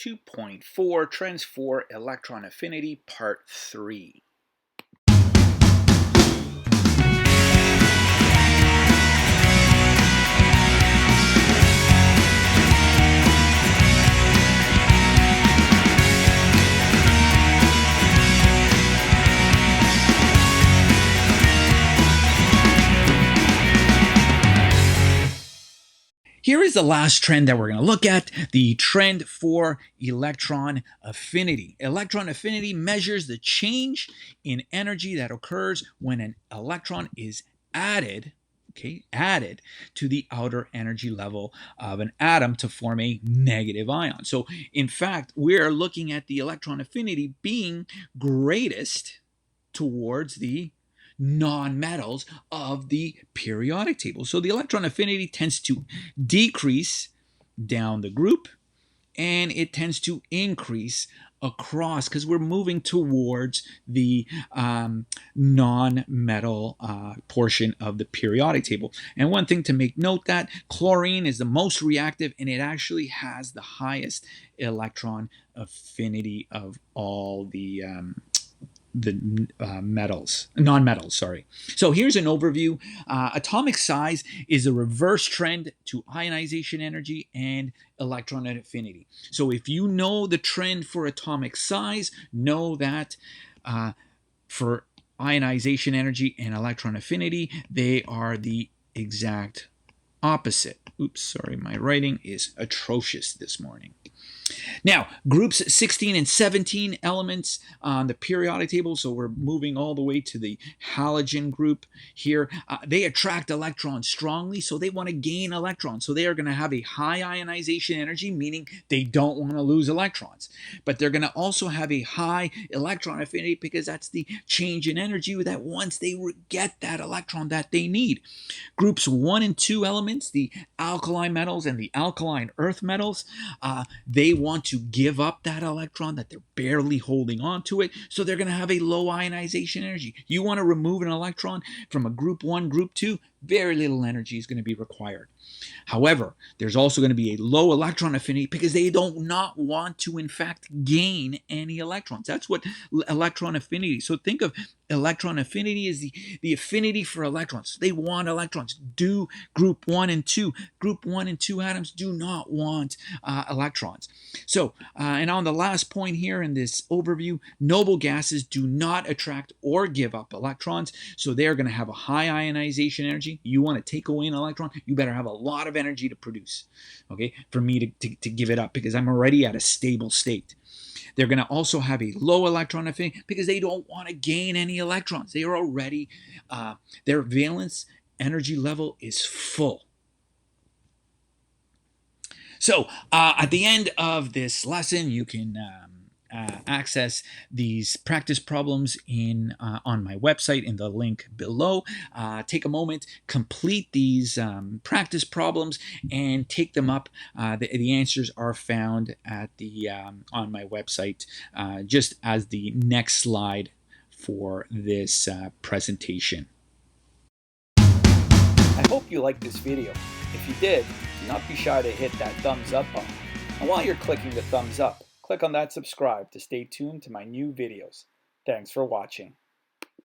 2.4 Trends for Electron Affinity, Part 3. Here is the last trend that we're going to look at, the trend for electron affinity. Electron affinity measures the change in energy that occurs when an electron is added to the outer energy level of an atom to form a negative ion. So, in fact, we're looking at the electron affinity being greatest towards the nonmetals of the periodic table. So the electron affinity tends to decrease down the group, and it tends to increase across because we're moving towards the non-metal portion of the periodic table. And one thing to make note that chlorine is the most reactive, and it actually has the highest electron affinity of all the non-metals, sorry. So here's an overview. Atomic size is a reverse trend to ionization energy and electron affinity. So if you know the trend for atomic size, know that for ionization energy and electron affinity, they are the exact opposite. Oops, sorry, my writing is atrocious this morning. Now, groups 16 and 17 elements on the periodic table, so we're moving all the way to the halogen group here. They attract electrons strongly, so they want to gain electrons. So they are going to have a high ionization energy, meaning they don't want to lose electrons. But they're going to also have a high electron affinity because that's the change in energy that once they get that electron that they need. Groups 1 and 2 elements, the alkali metals and the alkaline earth metals, they want to give up that electron that they're barely holding on to it, so they're going to have a low ionization energy. You want to remove an electron from a group 1, group 2, very little energy is going to be required. However, there's also going to be a low electron affinity because they do not want to, in fact, gain any electrons. That's what electron affinity. So think of electron affinity as the affinity for electrons. They want electrons. Do group 1 and 2. Group 1 and 2 atoms do not want electrons. So, and on the last point here in this overview, noble gases do not attract or give up electrons. So they're going to have a high ionization energy. You want to take away an electron, you better have a lot of energy to produce, okay, for me to give it up because I'm already at a stable state. They're going to also have a low electron affinity because they don't want to gain any electrons. They are already, their valence energy level is full. So at the end of this lesson, you can access these practice problems on my website in the link below. Take a moment, complete these practice problems, and take them up. The answers are found at the on my website, just as the next slide for this presentation. I hope you liked this video. If you did, do not be shy to hit that thumbs up button. And while you're clicking the thumbs up, click on that subscribe to stay tuned to my new videos. Thanks for watching.